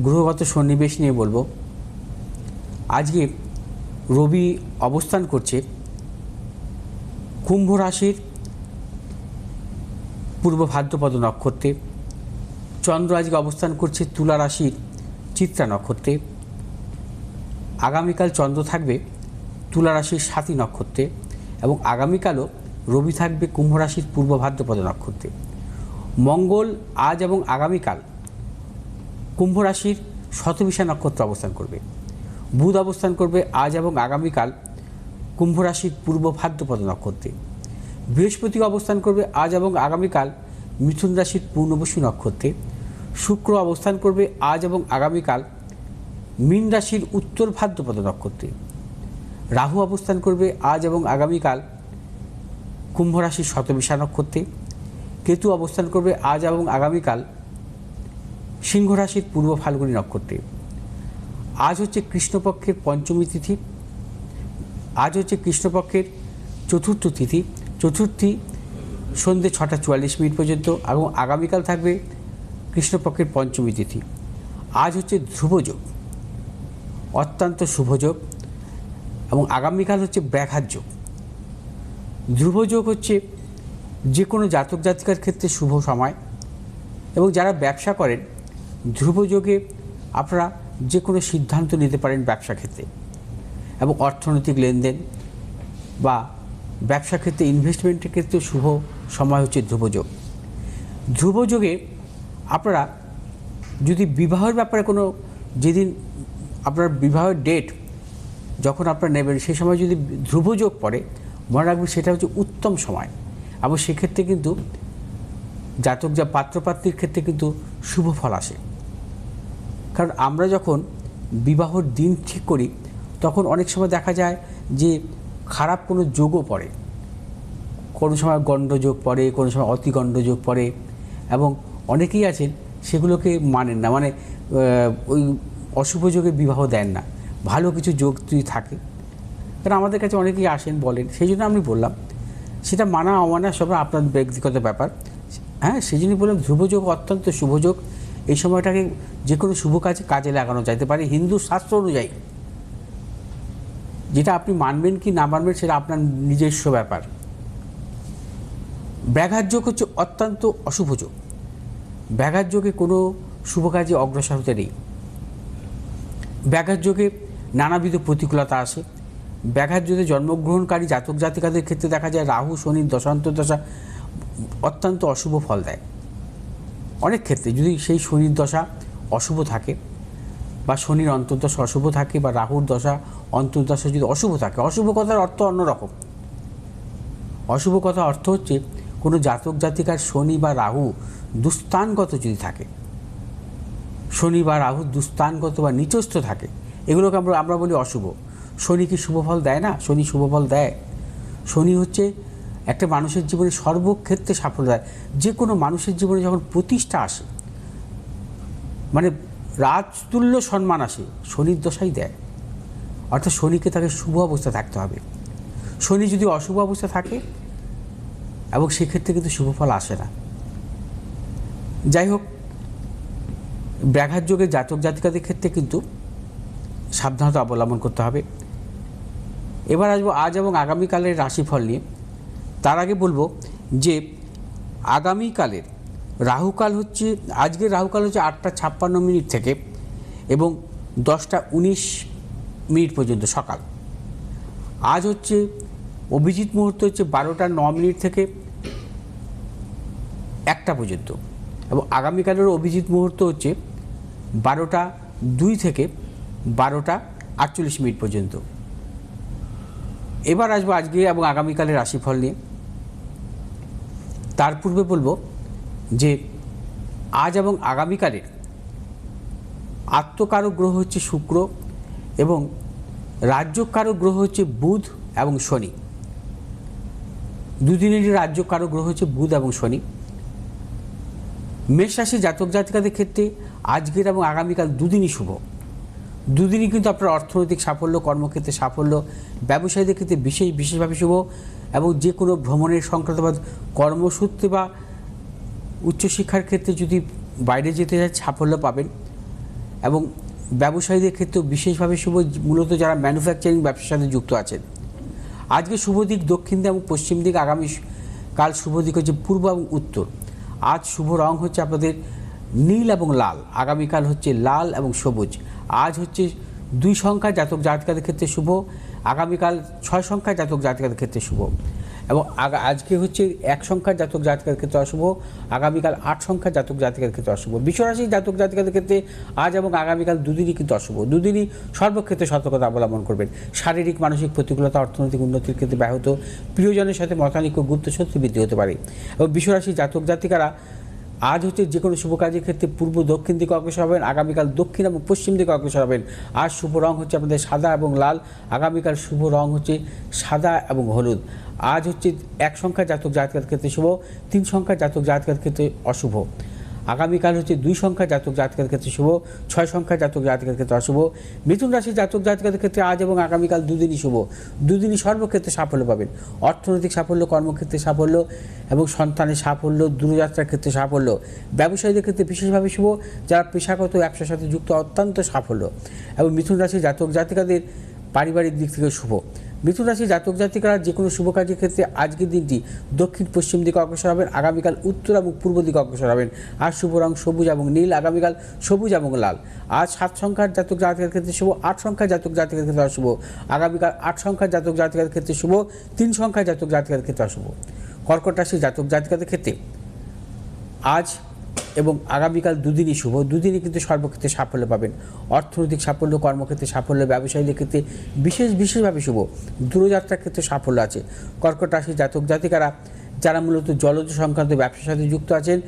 গ্রহগত সন্নিবেশ নিয়ে বলবো। আজকে রবি অবস্থান করছে কুম্ভ রাশির পূর্ব ভাদ্রপদ নক্ষত্রে, চন্দ্র আজকে অবস্থান করছে তুলা রাশির চিত্রা নক্ষত্রে, আগামীকাল চন্দ্র থাকবে তুলা রাশির সাথী নক্ষত্রে এবং আগামীকালও রবি থাকবে কুম্ভ রাশির পূর্ব ভাদ্রপদ নক্ষত্রে। মঙ্গল আজ এবং আগামীকাল কুম্ভ রাশির শতবিশা নক্ষত্র অবস্থান করবে। বুধ অবস্থান করবে আজ এবং আগামীকাল কুম্ভ রাশির পূর্ব ভাদ্রপদ নক্ষত্রে। বৃহস্পতি অবস্থান করবে আজ এবং আগামীকাল মিথুন রাশির পূর্ণবসু নক্ষত্রে। শুক্র অবস্থান করবে আজ এবং আগামীকাল মীন রাশির উত্তর ভাদ্রপদ নক্ষত্রে। রাহু অবস্থান করবে আজ এবং আগামীকাল কুম্ভ রাশির শতবিশা নক্ষত্রে। কেতু অবস্থান করবে আজ এবং আগামীকাল সিংহ রাশির পূর্ব ফাল্গুনী নক্ষত্রে। আজ হচ্ছে কৃষ্ণপক্ষের পঞ্চমী তিথি, আজ হচ্ছে কৃষ্ণপক্ষের চতুর্থ তিথি। চতুর্থী সন্ধ্যে 6টা 44 মিনিট পর্যন্ত এবং আগামীকাল থাকবে কৃষ্ণপক্ষের পঞ্চমী তিথি। আজ হচ্ছে ধ্রুবযোগ, অত্যন্ত শুভযোগ, এবং আগামীকাল হচ্ছে ব্যাঘাত যোগ। ধ্রুবযোগ হচ্ছে যে কোনো জাতক জাতিকার ক্ষেত্রে শুভ সময়, এবং যারা ব্যবসা করেন ধ্রুবযোগে আপনারা যে কোনো সিদ্ধান্ত নিতে পারেন ব্যবসা ক্ষেত্রে, এবং অর্থনৈতিক লেনদেন বা ব্যবসা ক্ষেত্রে ইনভেস্টমেন্টের ক্ষেত্রে শুভ সময় হচ্ছে ধ্রুবযোগ। ধ্রুবযোগে আপনারা যদি বিবাহের ব্যাপারে কোনো, যেদিন আপনার বিবাহের ডেট যখন আপনারা নেবেন সেই সময় যদি ধ্রুবযোগ পড়ে, মনে রাখবেন সেটা হচ্ছে উত্তম সময়, এবং সেক্ষেত্রে কিন্তু জাতক যা পাত্রপাত্রীর ক্ষেত্রে কিন্তু শুভ ফল আসে। কারণ আমরা যখন বিবাহর দিন ঠিক করি তখন অনেক সময় দেখা যায় যে খারাপ কোনো যোগও পড়ে, কোনো সময় গণ্ডযোগ পড়ে, কোনো সময় অতিগণ্ডযোগ পড়ে, এবং অনেকেই আছেন সেগুলোকে মানেন না, মানে ওই অশুভ যোগে বিবাহ দেন না, ভালো কিছু যোগ যদি থাকে। কারণ আমাদের কাছে অনেকেই আসেন বলেন, সেই জন্য আমি বললাম সেটা মানা অমানা সব আপনার ব্যক্তিগত ব্যাপার। হ্যাঁ, সেই জন্যই বললাম ধ্রুবযোগ অত্যন্ত শুভযোগ। এই সময়টাকে যে কোনো শুভ কাজে লাগানো যাইতে পারে হিন্দু শাস্ত্র অনুযায়ী। যেটা আপনি মানবেন কি না মানবেন সেটা আপনার নিজস্ব ব্যাপার। ব্যাঘাত যোগ হচ্ছে অত্যন্ত অশুভ যোগ। ব্যাঘাত যোগে কোনো শুভ কাজে অগ্রসর হতে নেই। ব্যাঘাত যোগে নানাবিধ প্রতিকূলতা আসে। ব্যাঘাত যোগে জন্মগ্রহণকারী জাতক জাতিকাদের ক্ষেত্রে দেখা যায় রাহু শনির দশান্তর্দশা অত্যন্ত অশুভ ফল দেয়। অনেক ক্ষেত্রে যদি সেই শনির দশা অশুভ থাকে বা শনির অন্তর্দশা অশুভ থাকে বা রাহুর দশা অন্তর্দশা যদি অশুভ থাকে, অশুভ কথার অর্থ অন্যরকম। অশুভ কথার অর্থ হচ্ছে কোনো জাতক জাতিকার শনি বা রাহু দুস্থানগত যদি থাকে, শনি বা রাহু দুস্থানগত বা নিচস্থ থাকে, এগুলোকে আমরা বলি অশুভ। শনি কি শুভ ফল দেয় না? শনি শুভ ফল দেয়। শনি হচ্ছে একটা মানুষের জীবনে সর্বক্ষেত্রে সাফল্য দেয়। যে কোনো মানুষের জীবনে যখন প্রতিষ্ঠা আসে, মানে রাজতুল্য সম্মান আসে, শনির দশাই দেয়। অর্থাৎ শনিকে তাকে শুভ অবস্থা থাকতে হবে। শনি যদি অশুভ অবস্থা থাকে এবং সেক্ষেত্রে কিন্তু শুভ ফল আসে না। যাই হোক, ব্যাঘাত যোগে জাতক জাতিকাদের ক্ষেত্রে কিন্তু সাবধানতা অবলম্বন করতে হবে। এবার আসবো আজ এবং আগামীকালের রাশিফল নিয়ে। তার আগে বলবো যে আগামীকালের রাহুকাল হচ্ছে, আজকের রাহুকাল হচ্ছে 8টা 56 মিনিট থেকে এবং 10টা 19 মিনিট পর্যন্ত সকাল। আজ হচ্ছে অভিজিৎ মুহূর্ত হচ্ছে 12টা 9 মিনিট থেকে 1টা পর্যন্ত, এবং আগামীকালের অভিজিৎ মুহূর্ত হচ্ছে 12টা 2 থেকে 12টা 48 মিনিট পর্যন্ত। এবার আসবো আজকে এবং আগামীকালের রাশিফল নিয়ে। তার পূর্বে বলবো যে আজ এবং আগামীকালের আত্মকারক গ্রহ হচ্ছে শুক্র এবং রাজ্যকারক গ্রহ হচ্ছে বুধ এবং শনি। দুদিনেরই রাজ্যকারক গ্রহ হচ্ছে বুধ এবং শনি। মেষ রাশি জাতক জাতিকাদের ক্ষেত্রে আজকের এবং আগামীকাল দুদিনই শুভ। দুদিনই কিন্তু আপনার অর্থনৈতিক সাফল্য, কর্মক্ষেত্রে সাফল্য, ব্যবসায়ীদের ক্ষেত্রে বিশেষভাবে শুভ, এবং যে কোনো ভ্রমণের সংক্রান্ত বা কর্মসূত্রে বা উচ্চশিক্ষার ক্ষেত্রে যদি বাইরে যেতে চান সাফল্য পাবেন। এবং ব্যবসায়ীদের ক্ষেত্রে বিশেষভাবে শুভ, মূলত যারা ম্যানুফ্যাকচারিং ব্যবসার সাথে যুক্ত আছেন। আজকে শুভ দিক দক্ষিণ দিক এবং পশ্চিম দিক, আগামী কাল শুভ দিক হচ্ছে পূর্ব এবং উত্তর। আজ শুভ রং হচ্ছে আপনাদের নীল এবং লাল, আগামীকাল হচ্ছে লাল এবং সবুজ। আজ হচ্ছে 2 সংখ্যা জাতক জাতিকাদের ক্ষেত্রে শুভ, আগামীকাল 6 সংখ্যা জাতক জাতিকাদের ক্ষেত্রে শুভ, এবং আজকে হচ্ছে 1 সংখ্যার জাতক জাতিকাদের ক্ষেত্রে অশুভ, আগামীকাল 8 সংখ্যার জাতক জাতিকাদের ক্ষেত্রে অশুভ। বিশ্বরাশির জাতক জাতিকাদের ক্ষেত্রে আজ এবং আগামীকাল দুদিনই কিন্তু অশুভ। দুদিনই সর্বক্ষেত্রে সতর্কতা অবলম্বন করবেন। শারীরিক মানসিক প্রতিকূলতা, অর্থনৈতিক উন্নতির ক্ষেত্রে ব্যাহত, প্রিয়জনের সাথে মতানৈক্য, গুপ্ত শত্রু বৃদ্ধি হতে পারে। এবং বিশ্বরাশির জাতক জাতিকারা আজ হচ্ছে যে কোনো শুভ কাজের ক্ষেত্রে পূর্ব দক্ষিণ দিকে অগ্রসর হবেন, আগামীকাল দক্ষিণ এবং পশ্চিম দিকে অগ্রসর হবেন। আজ শুভ রং হচ্ছে আপনাদের সাদা এবং লাল, আগামীকাল শুভ রং হচ্ছে সাদা এবং হলুদ। আজ হচ্ছে 1 সংখ্যা জাতক জাতিকার ক্ষেত্রে শুভ, 3 সংখ্যা জাতক জাতিকার ক্ষেত্রে অশুভ। আগামীকাল হচ্ছে 2 সংখ্যা জাতক জাতিকার ক্ষেত্রে শুভ, 6 সংখ্যা জাতক জাতিকার ক্ষেত্রে অশুভ। মিথুন রাশির জাতক জাতিকাদের ক্ষেত্রে আজ এবং আগামীকাল দুদিনই শুভ। দুদিনই সর্বক্ষেত্রে সাফল্য পাবেন। অর্থনৈতিক সাফল্য, কর্মক্ষেত্রে সাফল্য এবং সন্তানের সাফল্য, দূরযাত্রার ক্ষেত্রে সাফল্য। ব্যবসায়ীদের ক্ষেত্রে বিশেষভাবে শুভ, যারা পেশাগত ব্যবসার সাথে যুক্ত, অত্যন্ত সাফল্য। এবং মিথুন রাশির জাতক জাতিকাদের পারিবারিক দিক থেকে শুভ। মিথুন রাশির জাতক জাতিকারা যে কোনো শুভ কাজের ক্ষেত্রে আজকের দিনটি দক্ষিণ পশ্চিম দিকে অগ্রসর হবেন, আগামীকাল উত্তর এবং পূর্ব দিকে অগ্রসর হবেন। আজ শুভ রং সবুজ এবং নীল, আগামীকাল সবুজ এবং লাল। আজ 7 সংখ্যার জাতক জাতিকার ক্ষেত্রে শুভ, 8 সংখ্যার জাতক জাতিকার ক্ষেত্রে অশুভ। আগামীকাল 8 সংখ্যার জাতক জাতিকার ক্ষেত্রে শুভ, 3 সংখ্যার জাতক জাতিকার ক্ষেত্রে অশুভ। কর্কট রাশির জাতক জাতিকাদের ক্ষেত্রে আজ এবং আগামীকাল দুদিনই শুভ। দুদিনই কিন্তু সর্বক্ষেত্রে সাফল্য পাবেন। অর্থনৈতিক সাফল্য, কর্মক্ষেত্রে সাফল্য, ব্যবসায়ীদের ক্ষেত্রে বিশেষভাবে শুভ। দূরযাত্রার ক্ষেত্রে সাফল্য আছে। কর্কট রাশির জাতক জাতিকারা যারা মূলত জলজ সংক্রান্ত ব্যবসার সাথে যুক্ত আছেন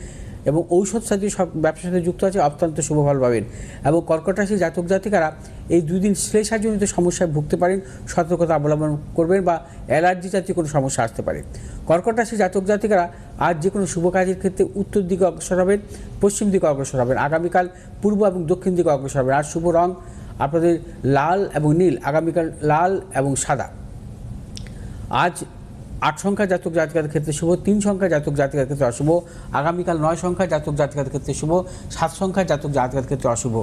এবং ঔষধ জাতীয় সব ব্যবসার সাথে যুক্ত আছে, অত্যন্ত শুভ ফল পাবেন। এবং কর্কট রাশির জাতক জাতিকারা এই 2 দিন শ্লেষাজনিত সমস্যায় ভুগতে পারেন, সতর্কতা অবলম্বন করবেন, বা অ্যালার্জি জাতীয় কোনো সমস্যা আসতে পারে। কর্কট রাশির জাতক জাতিকারা আজ যে কোনো শুভ কাজের ক্ষেত্রে উত্তর দিকে অগ্রসর হবেন, পশ্চিম দিকে অগ্রসর হবেন, আগামীকাল পূর্ব এবং দক্ষিণ দিকে অগ্রসর হবেন। আর শুভ রং আপনাদের লাল এবং নীল, আগামীকাল লাল এবং সাদা। আজ 8 সংখ্যা জাতক জাতিকার ক্ষেত্রে শুভ, 3 সংখ্যা জাতক জাতিকার ক্ষেত্রে অশুভ। আগামীকাল 9 সংখ্যা জাতক জাতিকার ক্ষেত্রে শুভ, 7 সংখ্যা জাতক জাতিকার ক্ষেত্রে অশুভ।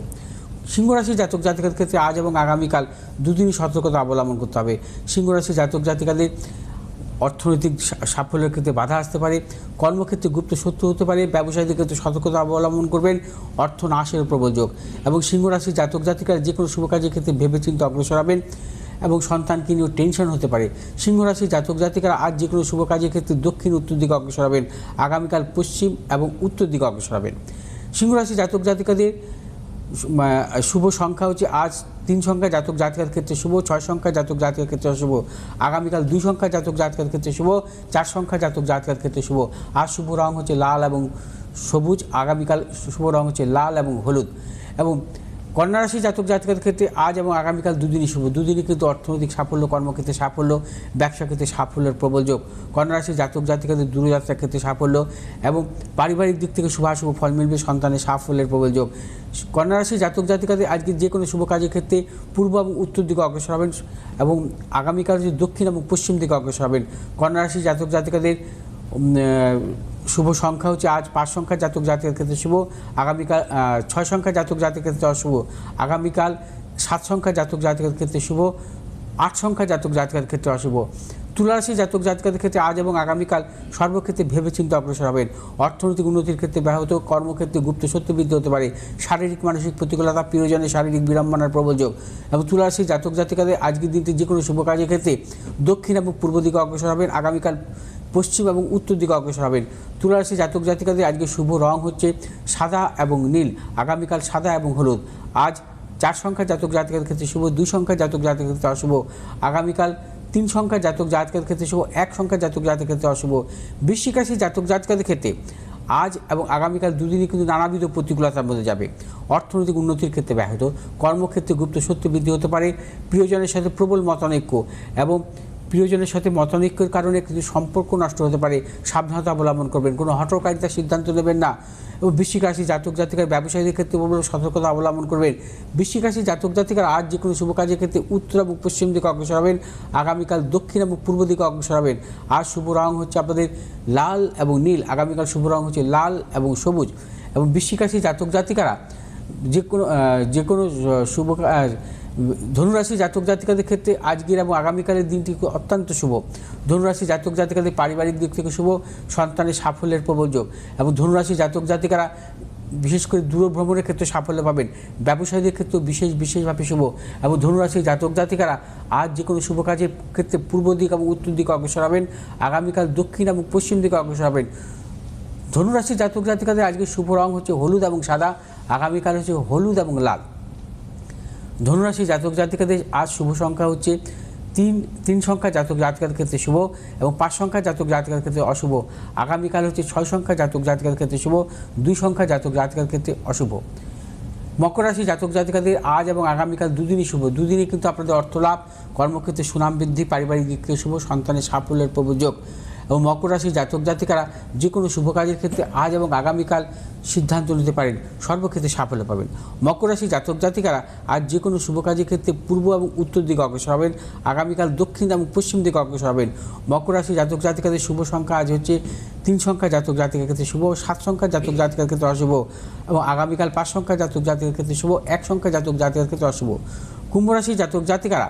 সিংহ রাশির জাতক জাতিকার ক্ষেত্রে আজ এবং আগামীকাল দুদিনই সতর্কতা অবলম্বন করতে হবে। সিংহ রাশির জাতক জাতিকাদের অর্থনৈতিক সাফল্যের ক্ষেত্রে বাধা আসতে পারে, কর্মক্ষেত্রে গুপ্ত শত্রু হতে পারে, ব্যবসায়ীদের ক্ষেত্রে সতর্কতা অবলম্বন করবেন, অর্থ নাশের প্রবল যোগ। এবং সিংহ রাশির জাতক জাতিকারা যে কোনো শুভ কাজের ক্ষেত্রে ভেবেচিন্তে অগ্রসর হবেন এবং সন্তানকে নিয়েও টেনশন হতে পারে। সিংহ রাশির জাতক জাতিকারা আজ যে কোনো শুভ কাজের ক্ষেত্রে দক্ষিণ উত্তর দিকে অগ্রসর হবেন, আগামীকাল পশ্চিম এবং উত্তর দিকে অগ্রসর হবেন। সিংহ রাশির জাতক জাতিকাদের শুভ সংখ্যা হচ্ছে আজ 3 সংখ্যা জাতক জাতিকার ক্ষেত্রে শুভ, 6 সংখ্যা জাতক জাতিকার ক্ষেত্রে অশুভ। আগামীকাল 2 সংখ্যা জাতক জাতিকার ক্ষেত্রে শুভ, 4 সংখ্যা জাতক জাতিকার ক্ষেত্রে শুভ। আজ শুভ রং হচ্ছে লাল এবং সবুজ, আগামীকাল শুভ রং হচ্ছে লাল এবং হলুদ। এবং কন্যা রাশি জাতক জাতিকাদের ক্ষেত্রে আজ এবং আগামীকাল দুদিনই শুভ। দুদিনই কিন্তু অর্থনৈতিক সাফল্য, কর্মক্ষেত্রে সাফল্য, ব্যবসা ক্ষেত্রে সাফল্যের প্রবল যোগ। কন্যা রাশি জাতক জাতিকাদের দূরযাত্রার ক্ষেত্রে সাফল্য এবং পারিবারিক দিক থেকে শুভাশুভ ফল মিলবে, সন্তানের সাফল্যের প্রবল যোগ। কন্যা রাশি জাতক জাতিকাদের আজকে যে কোনো শুভ কাজের ক্ষেত্রে পূর্ব এবং উত্তর দিকে অগ্রসর হবেন এবং আগামীকাল দক্ষিণ এবং পশ্চিম দিকে অগ্রসর হবেন। কন্যা রাশি জাতক জাতিকাদের শুভ সংখ্যা হচ্ছে আজ 5 সংখ্যা জাতক জাতিকার ক্ষেত্রে শুভ, আগামীকাল 6 সংখ্যা জাতক জাতিকার ক্ষেত্রে অশুভ। আগামীকাল 7 সংখ্যা জাতক জাতিকার ক্ষেত্রে শুভ, 8 সংখ্যা জাতক জাতিকার ক্ষেত্রে অশুভ। তুলা রাশি জাতক জাতিকাদের ক্ষেত্রে আজ এবং আগামীকাল সর্বক্ষেত্রে ভেবেচিন্তে অগ্রসর হবেন। অর্থনৈতিক উন্নতির ক্ষেত্রে ব্যাহত, কর্মক্ষেত্রে গুপ্ত শত্রু বৃদ্ধি হতে পারে, শারীরিক মানসিক প্রতিকূলতা, প্রিয়জনের শারীরিক বিড়ম্বনার প্রবল যোগ। এবং তুলা রাশি জাতক জাতিকাদের আজকের দিনটি যে কোনো শুভ কাজের ক্ষেত্রে দক্ষিণ এবং পূর্ব দিকে অগ্রসর হবেন, আগামীকাল পশ্চিম এবং উত্তর দিকে অগ্রসর হবেন। তুলা রাশি জাতক জাতিকাদের আজকে শুভ রং হচ্ছে সাদা এবং নীল, আগামীকাল সাদা এবং হলুদ। আজ 4 সংখ্যা জাতক জাতিকাদের ক্ষেত্রে শুভ, 2 সংখ্যা জাতক জাতিকাদের ক্ষেত্রে অশুভ। আগামীকাল 3 সংখ্যা জাতক জাতিকাদের ক্ষেত্রে শুভ, 1 সংখ্যা জাতক জাতিকাদের ক্ষেত্রে অশুভ। বৃশ্চিক রাশি জাতক জাতিকাদের ক্ষেত্রে আজ এবং আগামীকাল দুদিনই কিন্তু নানাবিধ প্রতিকূলতার মধ্যে যাবে। অর্থনৈতিক উন্নতির ক্ষেত্রে ব্যাহত, কর্মক্ষেত্রে গুপ্ত শত্রু বৃদ্ধি হতে পারে, প্রিয়জনের সাথে প্রবল মতানৈক্য এবং প্রিয়জনের সাথে মতানৈক্যের কারণে কিন্তু সম্পর্ক নষ্ট হতে পারে। সাবধানতা অবলম্বন করবেন, কোনো হঠকারিতার সিদ্ধান্ত নেবেন না। এবং বৃশ্চিক রাশি জাতক জাতিকার ব্যবসায়ীদের ক্ষেত্রে সতর্কতা অবলম্বন করবেন। বৃশ্চিক রাশি জাতক জাতিকার আজ যে কোনো শুভ কাজের ক্ষেত্রে উত্তর এবং পশ্চিম দিকে অগ্রসর হবেন, আগামীকাল দক্ষিণ এবং পূর্ব দিকে অগ্রসর হবেন। আজ শুভ রং হচ্ছে আপনাদের লাল এবং নীল, আগামীকাল শুভ রং হচ্ছে লাল এবং সবুজ। এবং বৃশ্চিক রাশি জাতক জাতিকারা যে কোনো শুভ ধনুরাশি জাতক জাতিকাদের ক্ষেত্রে আজকের এবং আগামীকালের দিনটি অত্যন্ত শুভ। ধনুরাশি জাতক জাতিকাদের পারিবারিক দিক থেকে শুভ, সন্তানের সাফল্যের প্রবল যোগ। এবং ধনুরাশি জাতক জাতিকারা বিশেষ করে দূরভ্রমণের ক্ষেত্রে সাফল্য পাবেন, ব্যবসায়ীদের ক্ষেত্রে বিশেষভাবে শুভ। এবং ধনুরাশি জাতক জাতিকারা আজ যে কোনো শুভ কাজের ক্ষেত্রে পূর্ব দিক এবং উত্তর দিকে অগ্রসর হবেন, আগামীকাল দক্ষিণ এবং পশ্চিম দিকে অগ্রসর হবেন। ধনুরাশি জাতক জাতিকাদের আজকে শুভ রং হচ্ছে হলুদ এবং সাদা, আগামীকাল হচ্ছে হলুদ এবং লাল। ধনুরাশি জাতক জাতিকাদের আজ শুভ সংখ্যা হচ্ছে তিন সংখ্যা জাতক জাতিকাদের ক্ষেত্রে শুভ এবং 5 সংখ্যা জাতক জাতিকাদের ক্ষেত্রে অশুভ। আগামীকাল হচ্ছে 6 সংখ্যা জাতক জাতিকাদের ক্ষেত্রে শুভ, 2 সংখ্যা জাতক জাতিকাদের ক্ষেত্রে অশুভ। মকর রাশি জাতক জাতিকাদের আজ এবং আগামীকাল দুদিনই শুভ। দুদিনই কিন্তু আপনাদের অর্থ লাভ, কর্মক্ষেত্রে সুনাম বৃদ্ধি, পারিবারিক দিক থেকে শুভ, সন্তানের সাফল্যের প্রবল যোগ। এবং মকর রাশি জাতক জাতিকারা যে কোনো শুভ কাজের ক্ষেত্রে আজ এবং আগামীকাল সিদ্ধান্ত নিতে পারেন, সর্বক্ষেত্রে সাফল্য পাবেন। মকর রাশি জাতক জাতিকারা আজ যে কোনো শুভ কাজের ক্ষেত্রে পূর্ব এবং উত্তর দিকে অগ্রসর হবেন, আগামীকাল দক্ষিণ এবং পশ্চিম দিকে অগ্রসর হবেন। মকর রাশি জাতক জাতিকাদের শুভ সংখ্যা আজ হচ্ছে 3 সংখ্যা জাতক জাতিকার ক্ষেত্রে শুভ, 7 সংখ্যা জাতক জাতিকার ক্ষেত্রে অশুভ এবং আগামীকাল 5 সংখ্যা জাতক জাতিকার ক্ষেত্রে শুভ, 1 সংখ্যা জাতক জাতিকার ক্ষেত্রে অশুভ। কুম্ভ রাশি জাতক জাতিকারা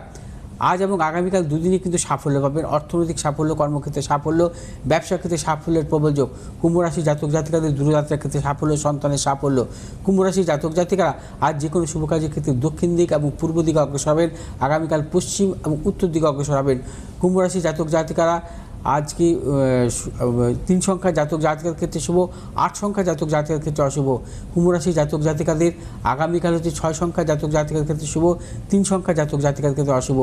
আজ এবং আগামীকাল দুদিনই কিন্তু সাফল্য পাবেন, অর্থনৈতিক সাফল্য, কর্মক্ষেত্রে সাফল্য, ব্যবসা ক্ষেত্রে সাফল্যের প্রবল যোগ। কুম্ভ রাশি জাতক জাতিকাদের দূরযাত্রার ক্ষেত্রে সাফল্য, সন্তানের সাফল্য। কুম্ভ রাশি জাতক জাতিকারা আজ যে কোনো শুভ কাজের ক্ষেত্রে দক্ষিণ দিক এবং পূর্ব দিকে অগ্রসর হবেন, আগামীকাল পশ্চিম এবং উত্তর দিকে অগ্রসর হবেন। কুম্ভ রাশি জাতক জাতিকারা আজকে 3 সংখ্যা জাতক জাতিকার ক্ষেত্রে শুভ, 8 সংখ্যা জাতক জাতিকার ক্ষেত্রে অশুভ। কুম্ভ রাশি জাতক জাতিকাদের আগামীকাল হচ্ছে 6 সংখ্যা জাতক জাতিকার ক্ষেত্রে শুভ, 3 সংখ্যা জাতক জাতিকার ক্ষেত্রে অশুভ।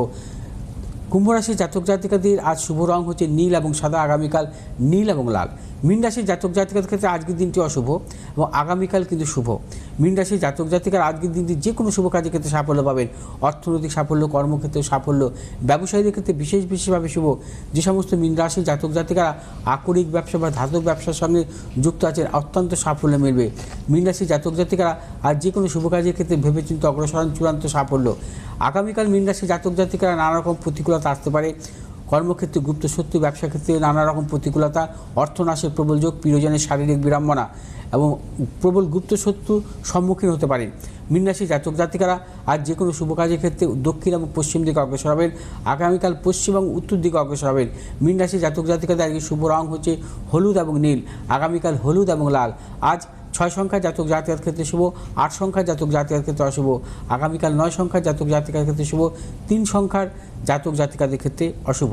কুম্ভ রাশির জাতক জাতিকাদের আজ শুভ রং হচ্ছে নীল এবং সাদা, আগামীকাল নীল এবং লাল। মীন রাশির জাতক জাতিকাদের ক্ষেত্রে আজকের দিনটি অশুভ এবং আগামীকাল কিন্তু শুভ। মীন রাশির জাতক জাতিকার আজকের দিনটি যে কোনো শুভ কাজের ক্ষেত্রে সাফল্য পাবেন, অর্থনৈতিক সাফল্য, কর্মক্ষেত্রে সাফল্য, ব্যবসায়ীদের ক্ষেত্রে বিশেষভাবে শুভ। যে সমস্ত মীন রাশির জাতক জাতিকারা আকরিক ব্যবসা বা ধাতব ব্যবসার সঙ্গে যুক্ত আছেন, অত্যন্ত সাফল্য মিলবে। মীন রাশির জাতক জাতিকারা আজ যে কোনো শুভ কাজের ক্ষেত্রে ভেবেচিন্তে অগ্রসর, চূড়ান্ত সাফল্য। আগামীকাল মীন রাশির জাতক জাতিকারা নানা রকম প্রতিকূলতা আসতে পারে, কর্মক্ষেত্রে গুপ্ত শত্রু, ব্যবসা ক্ষেত্রে নানা রকম প্রতিকূলতা, অর্থনাশের প্রবল যোগ, প্রিয়জনের শারীরিক বিড়ম্বনা এবং প্রবল গুপ্ত শত্রু সম্মুখীন হতে পারেন। মীন রাশির জাতক জাতিকারা আজ যে কোনো শুভ কাজের ক্ষেত্রে দক্ষিণ এবং পশ্চিম দিকে অগ্রসর হবেন, আগামীকাল পশ্চিম এবং উত্তর দিকে অগ্রসর হবেন। মীন রাশির জাতক জাতিকাদের আজকে শুভ রং হচ্ছে হলুদ এবং নীল, আগামীকাল হলুদ এবং লাল। আজ 6 সংখ্যা জাতক জাতিকার ক্ষেত্রে শুভ, 8 সংখ্যার জাতক জাতিকার ক্ষেত্রে অশুভ। আগামীকাল 9 সংখ্যার জাতক জাতিকার ক্ষেত্রে শুভ, 3 সংখ্যার জাতক জাতিকাদের ক্ষেত্রে অশুভ।